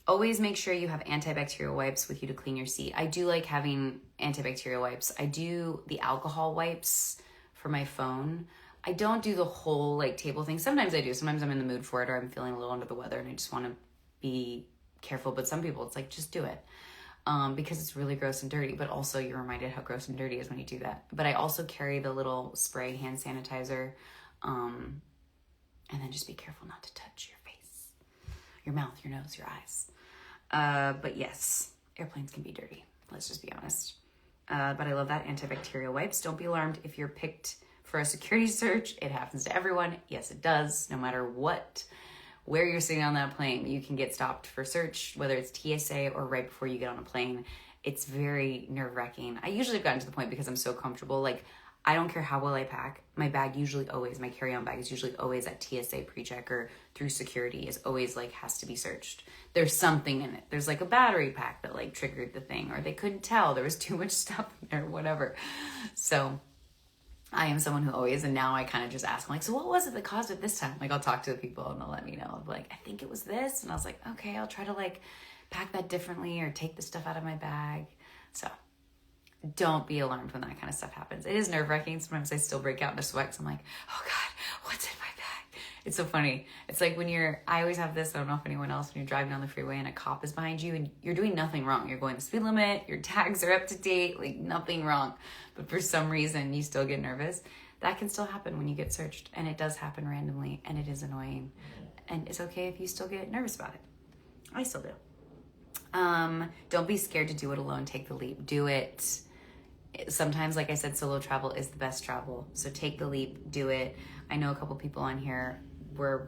Always make sure you have antibacterial wipes with you to clean your seat. I do like having antibacterial wipes. I do the alcohol wipes for my phone. I don't do the whole like table thing. Sometimes I do. Sometimes I'm in the mood for it, or I'm feeling a little under the weather and I just want to be careful. But some people, it's like, just do it. Because it's really gross and dirty, but also you're reminded how gross and dirty it is when you do that. But I also carry the little spray hand sanitizer. And then just be careful not to touch your face, your mouth, your nose, your eyes. But yes, airplanes can be dirty. Let's just be honest. But I love that antibacterial wipes. Don't be alarmed if you're picked for a security search. It happens to everyone. Yes, it does. No matter where you're sitting on that plane, you can get stopped for search, whether it's TSA or right before you get on a plane. It's very nerve-wracking. I usually have gotten to the point because I'm so comfortable. Like, I don't care how well I pack. My bag my carry-on bag is usually always at TSA pre-check or through security, is always like has to be searched. There's something in it. There's like a battery pack that like triggered the thing, or they couldn't tell there was too much stuff in there, whatever. So I am someone who always, and now I kind of just ask, I'm like, so what was it that caused it this time? Like, I'll talk to the people and they'll let me know. Like, I think it was this. And I was like, okay, I'll try to like pack that differently or take the stuff out of my bag. So don't be alarmed when that kind of stuff happens. It is nerve-wracking. Sometimes I still break out into sweat because I'm like, oh God, what's in my bag? It's so funny. It's like I always have this, I don't know if anyone else, when you're driving down the freeway and a cop is behind you and you're doing nothing wrong. You're going the speed limit, your tags are up to date, like nothing wrong. But for some reason, you still get nervous. That can still happen when you get searched. And it does happen randomly and it is annoying. And it's okay if you still get nervous about it. I still do. Don't be scared to do it alone. Take the leap. Do it. Sometimes, like I said, solo travel is the best travel. So take the leap, do it. I know a couple people on here were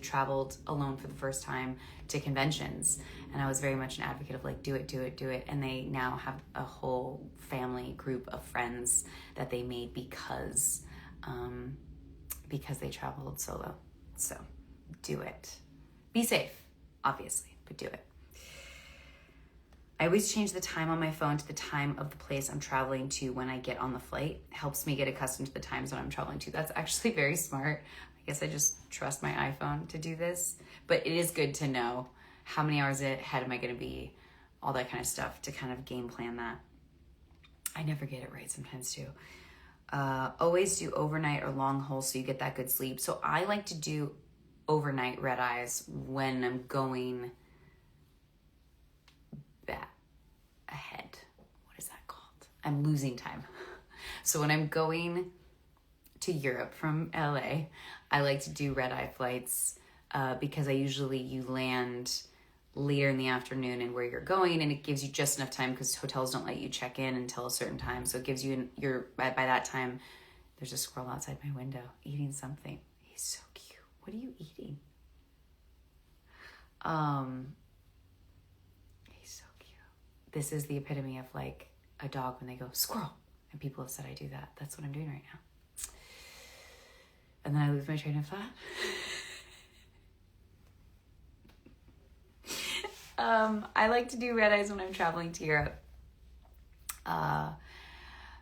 traveled alone for the first time to conventions. And I was very much an advocate of like, do it. And they now have a whole family group of friends that they made because they traveled solo. So do it. Be safe, obviously, but do it. I always change the time on my phone to the time of the place I'm traveling to when I get on the flight. It helps me get accustomed to the times when I'm traveling to. That's actually very smart. I guess I just trust my iPhone to do this. But it is good to know how many hours ahead am I going to be, all that kind of stuff, to kind of game plan that. I never get it right sometimes too. Always do overnight or long haul so you get that good sleep. So I like to do overnight red eyes when I'm going ahead. What is that called? I'm losing time. So when I'm going to Europe from LA, I like to do red eye flights because you land later in the afternoon and where you're going, and it gives you just enough time because hotels don't let you check in until a certain time. So it gives you by that time, there's a squirrel outside my window eating something. He's so cute. What are you eating? This is the epitome of like a dog when they go squirrel, and people have said I do that. That's what I'm doing right now. And then I lose my train of thought. I like to do red eyes when I'm traveling to Europe.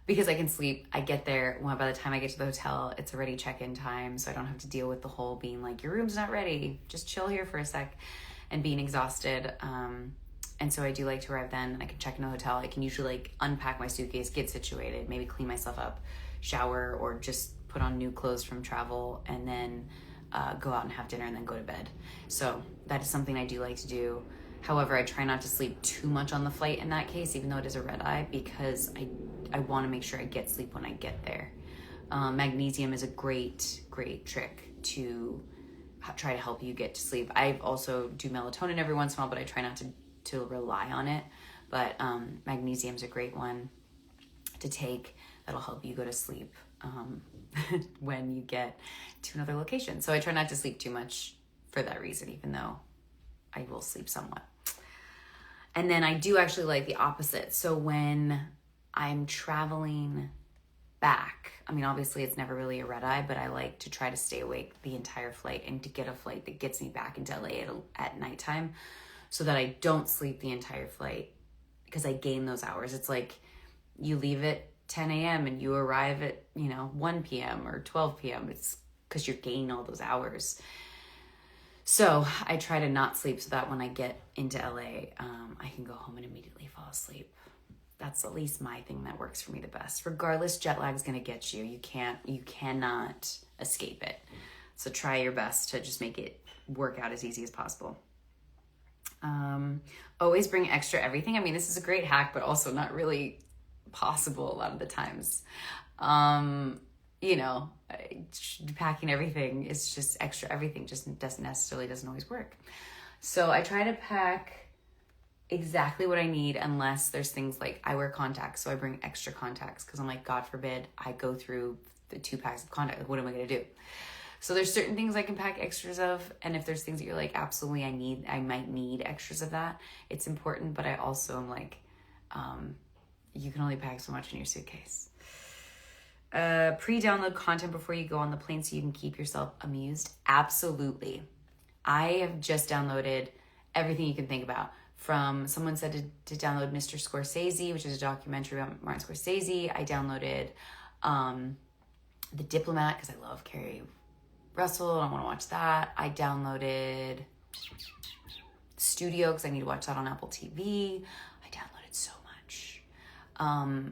Because I can sleep. I get there, well, by the time I get to the hotel, it's already check-in time, so I don't have to deal with the whole being like, your room's not ready, just chill here for a sec, and being exhausted. And so I do like to arrive then. I can check in a hotel. I can usually like unpack my suitcase, get situated, maybe clean myself up, shower, or just put on new clothes from travel, and then go out and have dinner and then go to bed. So that is something I do like to do. However, I try not to sleep too much on the flight in that case, even though it is a red eye, because I want to make sure I get sleep when I get there. Magnesium is a great trick to try to help you get to sleep. I also do melatonin every once in a while, but I try not to rely on it. But magnesium is a great one to take that'll help you go to sleep when you get to another location. So I try not to sleep too much for that reason, even though I will sleep somewhat. And then I do actually like the opposite. So when I'm traveling back, I mean, obviously it's never really a red eye, but I like to try to stay awake the entire flight and to get a flight that gets me back into LA at nighttime so that I don't sleep the entire flight, because I gain those hours. It's like you leave at 10 a.m. and you arrive at, 1 p.m. or 12 p.m. It's because you're gaining all those hours. So I try to not sleep so that when I get into LA, I can go home and immediately fall asleep. That's at least my thing that works for me the best. Regardless, jet lag is going to get you. You cannot escape it. So try your best to just make it work out as easy as possible. Always bring extra everything. I mean, this is a great hack, but also not really possible a lot of the times. Packing everything is just extra everything, just doesn't always work. So I try to pack exactly what I need, unless there's things like I wear contacts, so I bring extra contacts because I'm like, God forbid I go through the 2 packs of contacts. Like, what am I going to do? So there's certain things I can pack extras of, and if there's things that you're like, absolutely I might need extras of that, it's important. But I also am like, you can only pack so much in your suitcase. Pre-download content before you go on the plane so you can keep yourself amused. Absolutely. I have just downloaded everything you can think about. From someone said to download Mr. Scorsese, which is a documentary about Martin Scorsese. I downloaded The Diplomat because I love Kerry Russell and I want to watch that. I downloaded Studio because I need to watch that on Apple TV. I downloaded so much. And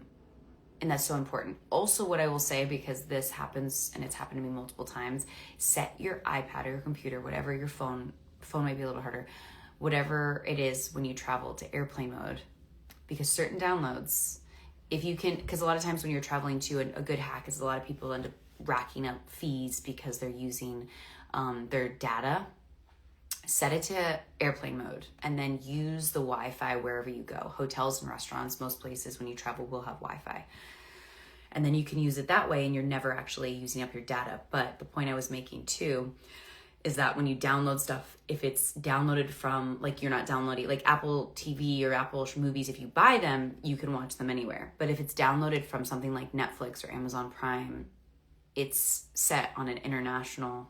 that's so important. Also, what I will say, because this happens and it's happened to me multiple times, set your iPad or your computer, whatever your phone might be a little harder, whatever it is when you travel, to airplane mode, because certain downloads, if you can, because a lot of times when you're traveling to a good hack is a lot of people end up racking up fees because they're using their data. Set it to airplane mode and then use the Wi-Fi wherever you go. Hotels and restaurants, most places when you travel will have Wi-Fi. And then you can use it that way and you're never actually using up your data. But the point I was making too is that when you download stuff, if it's downloaded from, like, you're not downloading, like Apple TV or Apple movies, if you buy them, you can watch them anywhere. But if it's downloaded from something like Netflix or Amazon Prime, it's set on an international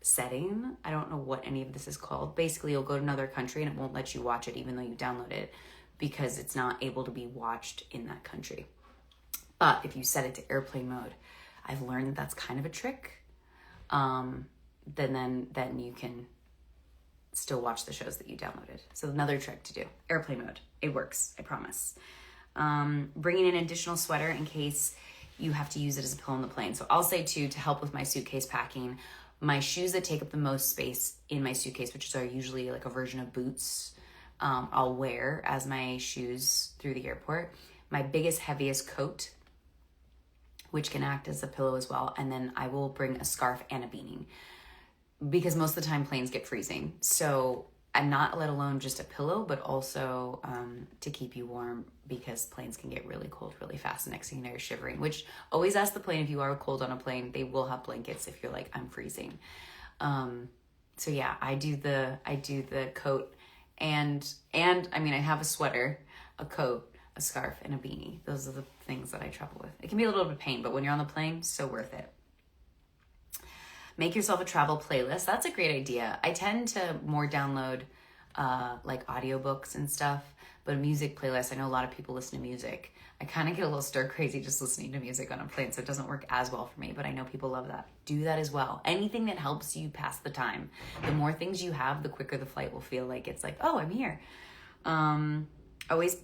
setting. I don't know what any of this is called. Basically, you'll go to another country and it won't let you watch it even though you download it, because it's not able to be watched in that country. But if you set it to airplane mode, I've learned that that's kind of a trick. Then you can still watch the shows that you downloaded. So another trick to do, airplane mode. It works, I promise. Bringing in an additional sweater in case you have to use it as a pillow on the plane. So I'll say too, to help with my suitcase packing, my shoes that take up the most space in my suitcase, which are usually like a version of boots, I'll wear as my shoes through the airport. My biggest, heaviest coat, which can act as a pillow as well. And then I will bring a scarf and a beanie, because most of the time planes get freezing. So I'm not, let alone just a pillow, but also to keep you warm, because planes can get really cold really fast. The next thing you know, you're shivering, which always ask the plane if you are cold on a plane. They will have blankets if you're like, I'm freezing. So yeah, I do the coat and I mean, I have a sweater, a coat, a scarf, and a beanie. Those are the things that I travel with. It can be a little bit of pain, but when you're on the plane, so worth it. Make yourself a travel playlist. That's a great idea. I tend to more download like audiobooks and stuff, but a music playlist. I know a lot of people listen to music. I kind of get a little stir crazy just listening to music on a plane, so it doesn't work as well for me, but I know people love that. Do that as well. Anything that helps you pass the time. The more things you have, the quicker the flight will feel like it's like, oh, I'm here. Always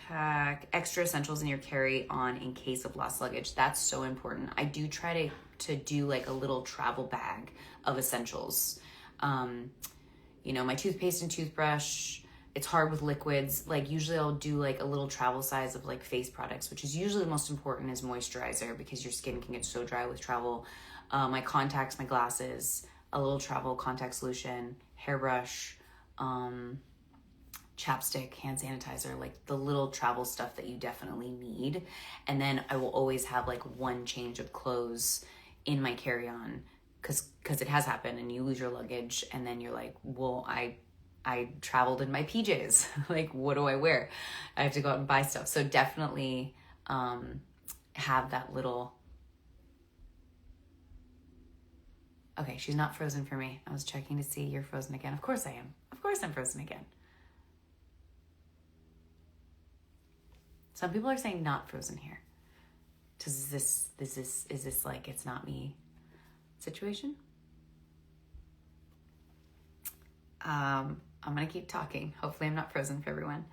pack extra essentials in your carry-on in case of lost luggage. That's so important. I do try to do like a little travel bag of essentials. You know, my toothpaste and toothbrush. It's hard with liquids. Like usually I'll do like a little travel size of like face products, which is usually the most important is moisturizer because your skin can get so dry with travel. My contacts, my glasses, a little travel contact solution, hairbrush, chapstick, hand sanitizer, like the little travel stuff that you definitely need. And then I will always have like one change of clothes in my carry-on because it has happened and you lose your luggage and then you're like, well, I traveled in my PJs. Like, what do I wear? I have to go out and buy stuff. So definitely have that little... Okay, she's not frozen for me. I was checking to see you're frozen again. Of course I am. Of course I'm frozen again. Some people are saying not frozen here. Is this like it's not me situation? I'm gonna keep talking. Hopefully I'm not frozen for everyone.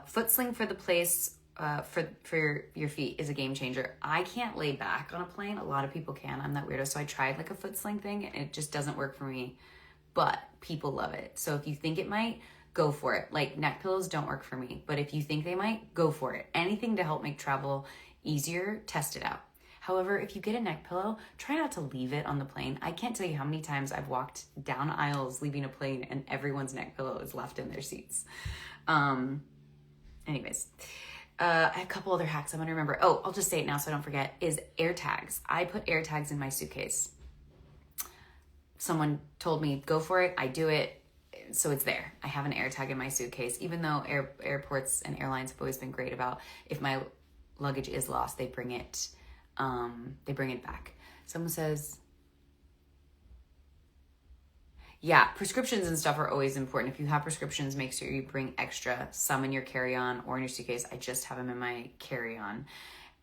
Foot sling for the place for your feet is a game changer. I can't lay back on a plane. A lot of people can. I'm that weirdo. So I tried like a foot sling thing and it just doesn't work for me. But people love it. So if you think it might, go for it. Like neck pillows don't work for me. But if you think they might, go for it. Anything to help make travel easier, test it out. However, if you get a neck pillow, try not to leave it on the plane. I can't tell you how many times I've walked down aisles leaving a plane and everyone's neck pillow is left in their seats. Anyways, a couple other hacks I'm gonna remember. Oh, I'll just say it now so I don't forget, is air tags. I put air tags in my suitcase. Someone told me, go for it. I do it. So it's there. I have an air tag in my suitcase, even though airports and airlines have always been great about if my luggage is lost, they bring it back. Someone says, yeah, prescriptions and stuff are always important. If you have prescriptions, make sure you bring extra, some in your carry-on or in your suitcase. I just have them in my carry-on.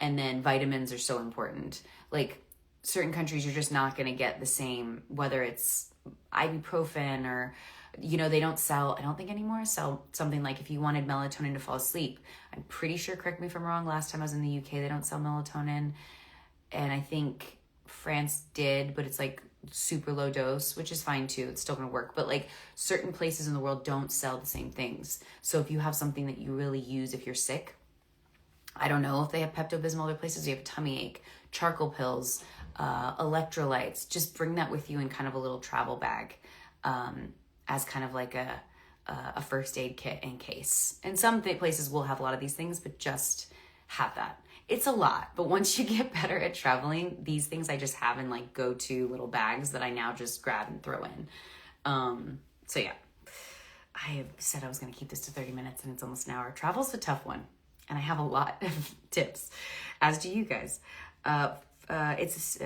And then vitamins are so important. Like certain countries, you're just not going to get the same, whether it's ibuprofen or, you know, they don't sell, I don't think anymore, sell something like if you wanted melatonin to fall asleep. I'm pretty sure, correct me if I'm wrong, last time I was in the UK, they don't sell melatonin. And I think France did, but it's like super low dose, which is fine too. It's still going to work. But like certain places in the world don't sell the same things. So if you have something that you really use if you're sick, I don't know if they have Pepto-Bismol other places. You have tummy ache, charcoal pills, electrolytes. Just bring that with you in kind of a little travel bag as kind of like a first aid kit in case. And some places will have a lot of these things, but just have that. It's a lot, but once you get better at traveling, these things I just have in like go-to little bags that I now just grab and throw in. So yeah, I have said I was going to keep this to 30 minutes and it's almost an hour. Travel's a tough one and I have a lot of tips, as do you guys. It's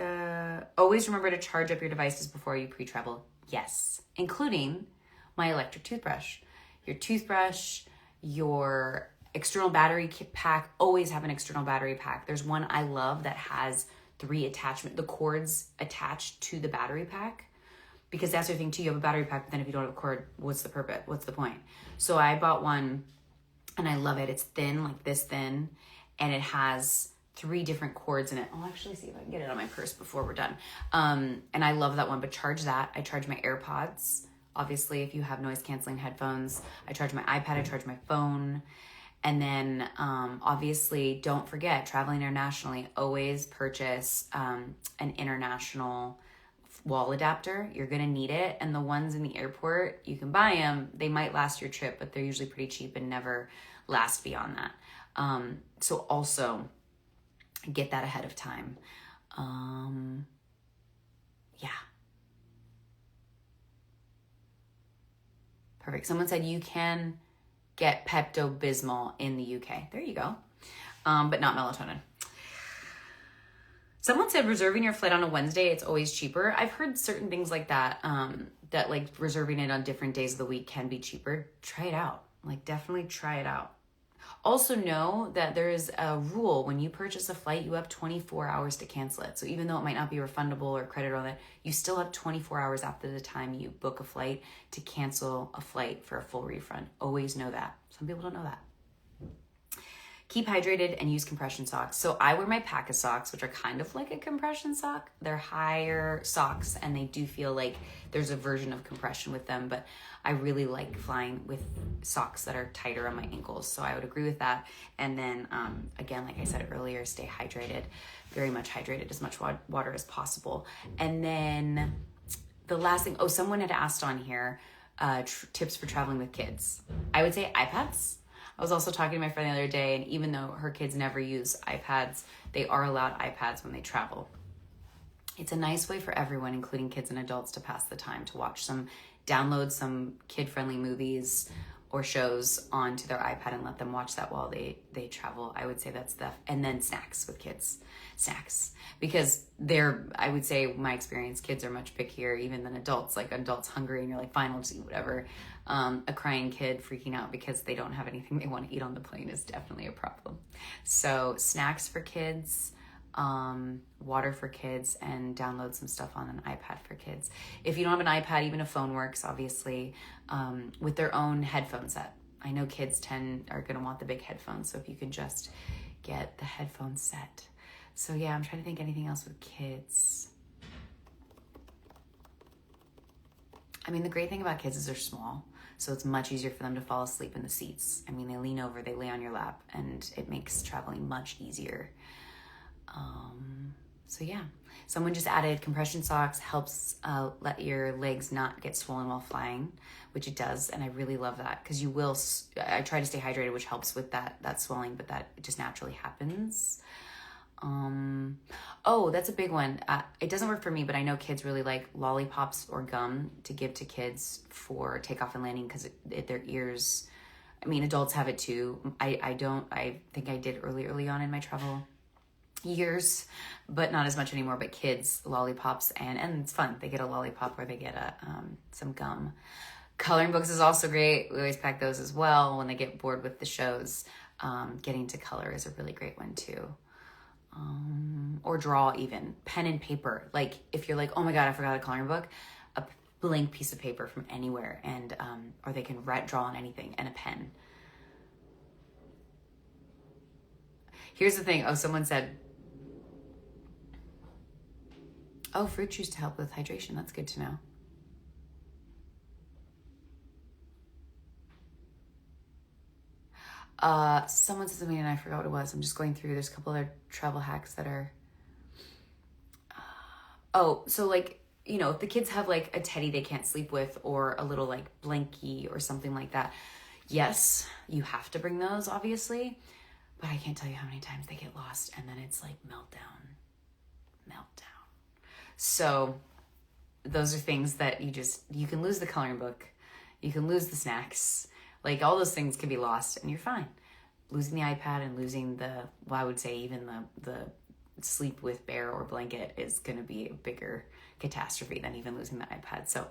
always remember to charge up your devices before you pre-travel. Yes, including my electric toothbrush. Your toothbrush, your external battery pack, always have an external battery pack. There's one I love that has 3 the cords attached to the battery pack, because that's the thing too, you have a battery pack, but then if you don't have a cord, what's the purpose? What's the point? So I bought one and I love it. It's thin, like this thin, and it has 3 different cords in it. I'll actually see if I can get it on my purse before we're done. And I love that one, but charge that. I charge my AirPods. Obviously, if you have noise canceling headphones, I charge my iPad, I charge my phone. And then obviously don't forget, traveling internationally, always purchase an international wall adapter. You're gonna need it. And the ones in the airport, you can buy them. They might last your trip, but they're usually pretty cheap and never last beyond that. So also get that ahead of time. Yeah. Perfect. Someone said you can get Pepto-Bismol in the UK. There you go. But not melatonin. Someone said reserving your flight on a Wednesday, it's always cheaper. I've heard certain things like that. that like reserving it on different days of the week can be cheaper, try it out. Like definitely try it out. Also know that there is a rule when you purchase a flight, you have 24 hours to cancel it. So even though it might not be refundable or credit or that, you still have 24 hours after the time you book a flight to cancel a flight for a full refund. Always know that. Some people don't know that. Keep hydrated and use compression socks. So I wear my Paca socks, which are kind of like a compression sock. They're higher socks and they do feel like there's a version of compression with them, but I really like flying with socks that are tighter on my ankles. So I would agree with that. And then again, like I said earlier, stay hydrated, very much hydrated, as much water as possible. And then the last thing, someone had asked on here, tips for traveling with kids. I would say iPads. I was also talking to my friend the other day, and even though her kids never use iPads, they are allowed iPads when they travel. It's a nice way for everyone, including kids and adults, to pass the time, to download some kid-friendly movies or shows onto their iPad and let them watch that while they travel. I would say that's and then snacks with kids. Snacks. Because I would say my experience, kids are much pickier even than adults. Like adults hungry and you're like, fine, we'll just eat whatever. A crying kid freaking out because they don't have anything they want to eat on the plane is definitely a problem. So snacks for kids, water for kids, and download some stuff on an iPad for kids. If you don't have an iPad, even a phone works, obviously, with their own headphone set. I know kids are going to want the big headphones, so if you can just get the headphone set. So yeah, I'm trying to think anything else with kids. I mean, the great thing about kids is they're small, so it's much easier for them to fall asleep in the seats. I mean, they lean over, they lay on your lap, and it makes traveling much easier. So yeah, someone just added compression socks helps let your legs not get swollen while flying, which it does, and I really love that because I try to stay hydrated, which helps with that swelling, but that just naturally happens. That's a big one. It doesn't work for me, but I know kids really like lollipops or gum to give to kids for takeoff and landing because their ears, I mean, adults have it too. I think I did early on in my travel years, but not as much anymore. But kids, lollipops, and it's fun. They get a lollipop or they get some gum. Coloring books is also great. We always pack those as well when they get bored with the shows. Getting to color is a really great one too. Or draw even. Pen and paper. Like if you're like, oh my God, I forgot a coloring book, a blank piece of paper from anywhere, and or they can draw on anything, and a pen. Here's the thing. Someone said, fruit juice to help with hydration. That's good to know. Someone said something and I forgot what it was. I'm just going through. There's a couple other travel hacks that are... so like, if the kids have like a teddy they can't sleep with or a little like blankie or something like that, yes, you have to bring those, obviously. But I can't tell you how many times they get lost and then it's like meltdown. So those are things that you can lose the coloring book. You can lose the snacks. Like all those things can be lost and you're fine. Losing the iPad and losing I would say even the sleep with bear or blanket is going to be a bigger catastrophe than even losing the iPad. So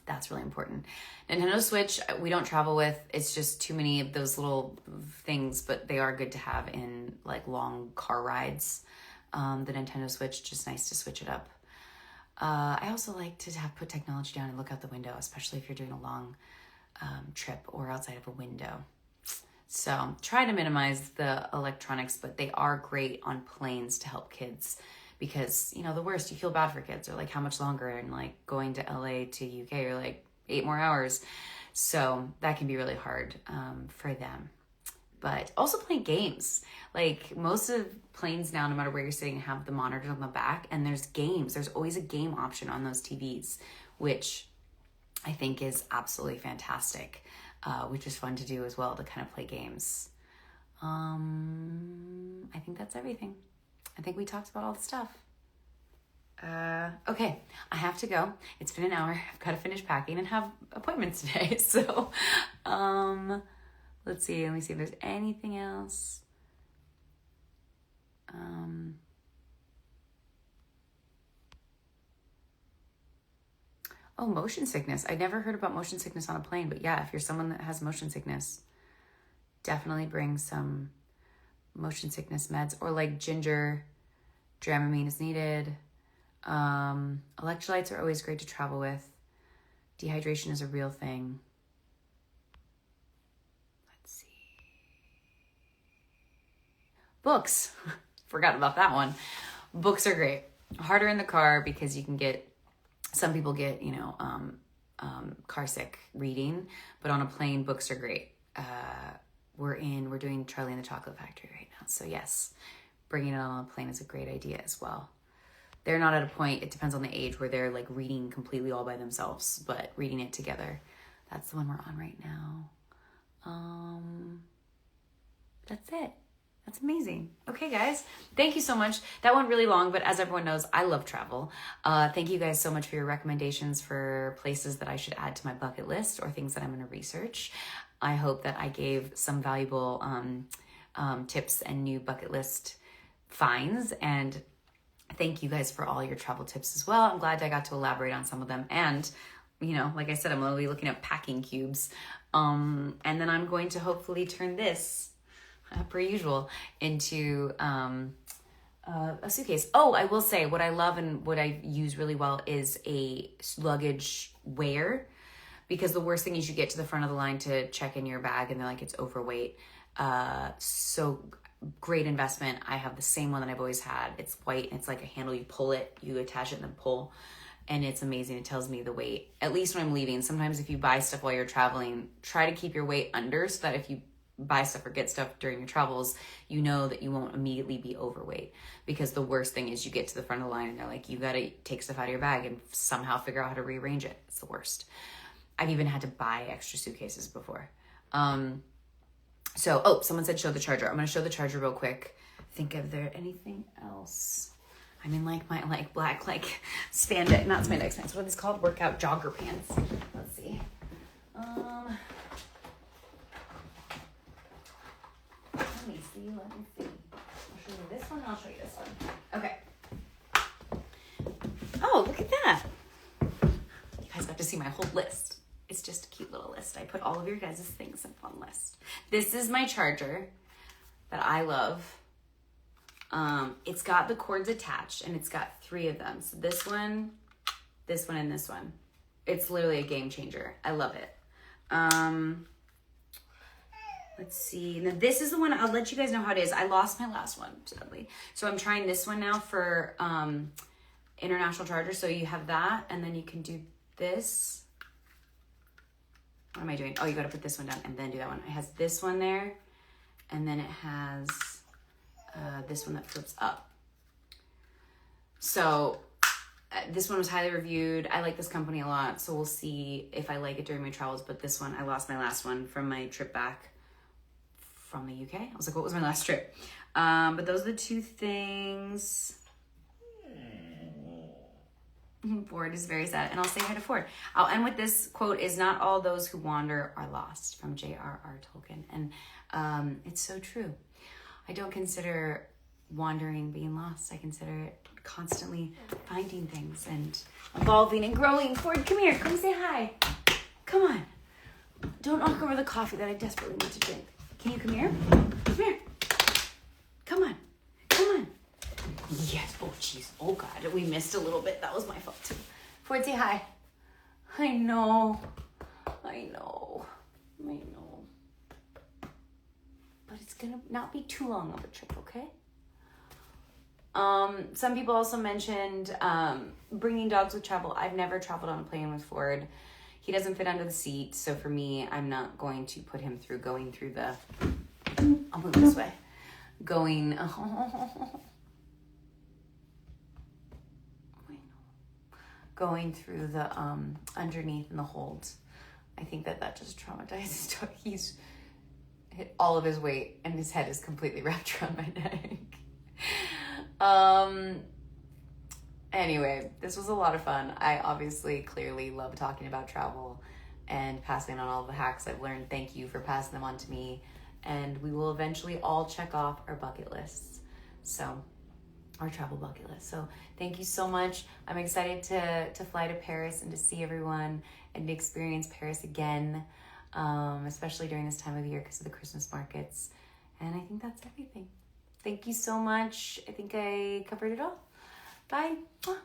that's really important. Nintendo Switch, we don't travel with. It's just too many of those little things, but they are good to have in like long car rides. The Nintendo Switch, just nice to switch it up. I also like to put technology down and look out the window, especially if you're doing a long trip or outside of a window. So try to minimize the electronics, but they are great on planes to help kids because, the worst, you feel bad for kids. Or like how much longer, and like going to LA to UK or like 8 more hours. So that can be really hard for them. But also playing games. Like most of planes now, no matter where you're sitting, have the monitors on the back, and there's games. There's always a game option on those TVs, which I think is absolutely fantastic, which is fun to do as well, to kind of play games. I think that's everything. I think we talked about all the stuff. Okay, I have to go. It's been an hour. I've got to finish packing and have appointments today. So, let's see. Let me see if there's anything else. Oh, motion sickness. I never heard about motion sickness on a plane, but yeah, if you're someone that has motion sickness, definitely bring some motion sickness meds, or like ginger, Dramamine is needed. Electrolytes are always great to travel with. Dehydration is a real thing. Let's see. Books. Forgot about that one. Books are great. Harder in the car because you can get, some people get, car sick reading, but on a plane, books are great. We're doing Charlie and the Chocolate Factory right now. So yes, bringing it on a plane is a great idea as well. They're not at a point, it depends on the age, where they're like reading completely all by themselves, but reading it together. That's the one we're on right now. That's it. That's amazing. Okay, guys. Thank you so much. That went really long, but as everyone knows, I love travel. Thank you guys so much for your recommendations for places that I should add to my bucket list or things that I'm going to research. I hope that I gave some valuable tips and new bucket list finds, and thank you guys for all your travel tips as well. I'm glad I got to elaborate on some of them. And, like I said, I'm literally looking at packing cubes. And then I'm going to hopefully turn this, per usual, into a suitcase. Oh, I will say what I love and what I use really well is a luggage weigher, because the worst thing is you get to the front of the line to check in your bag and they're like, it's overweight. So great investment. I have the same one that I've always had. It's white and it's like a handle. You pull it, you attach it and then pull. And it's amazing. It tells me the weight, at least when I'm leaving. Sometimes if you buy stuff while you're traveling, try to keep your weight under so that if you buy stuff or get stuff during your travels, you know that you won't immediately be overweight. Because the worst thing is you get to the front of the line and they're like, you got to take stuff out of your bag and somehow figure out how to rearrange it. It's the worst. I've even had to buy extra suitcases before. Someone said show the charger. I'm going to show the charger real quick. Think of there anything else. I'm in my black spandex, not spandex pants. What are these called? Workout jogger pants. Let's see. Let me see. I'll show you this one and I'll show you this one. Okay. Oh, look at that. You guys got to see my whole list. It's just a cute little list. I put all of your guys' things in one list. This is my charger that I love. It's got the cords attached and it's got 3 of them. So this one, and this one. It's literally a game changer. I love it. Let's see. Now this is the one, I'll let you guys know how it is. I lost my last one, sadly. So I'm trying this one now for international charger. So you have that and then you can do this. What am I doing? Oh, you got to put this one down and then do that one. It has this one there, and then it has this one that flips up. So this one was highly reviewed. I like this company a lot, so we'll see if I like it during my travels. But this one, I lost my last one from my trip back from the UK. I was like, what was my last trip? But those are the 2 things. Ford is very sad, and I'll say hi to Ford. I'll end with this quote: "Is not all those who wander are lost," from J.R.R. Tolkien. And it's so true. I don't consider wandering being lost. I consider it constantly finding things and evolving and growing. Ford, come here. Come say hi. Come on. Don't knock over the coffee that I desperately need to drink. Can you come here? Come here. Come on. Come on. Yes. Oh, jeez. Oh, God. We missed a little bit. That was my fault, too. Ford, say hi. I know. But it's going to not be too long of a trip, okay? Some people also mentioned bringing dogs with travel. I've never traveled on a plane with Ford. He doesn't fit under the seat. So for me, I'm not going to put him through going through the... I'll move this way. Going through the underneath in the holds. I think that just traumatizes dog. He's hit all of his weight and his head is completely wrapped around my neck. Anyway, this was a lot of fun. I obviously clearly love talking about travel and passing on all the hacks I've learned. Thank you for passing them on to me. And we will eventually all check off our bucket lists. So our travel bucket list. So thank you so much. I'm excited to fly to Paris and to see everyone and to experience Paris again, especially during this time of year because of the Christmas markets. And I think that's everything. Thank you so much. I think I covered it all. Bye. I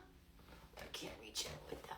can't reach it with that.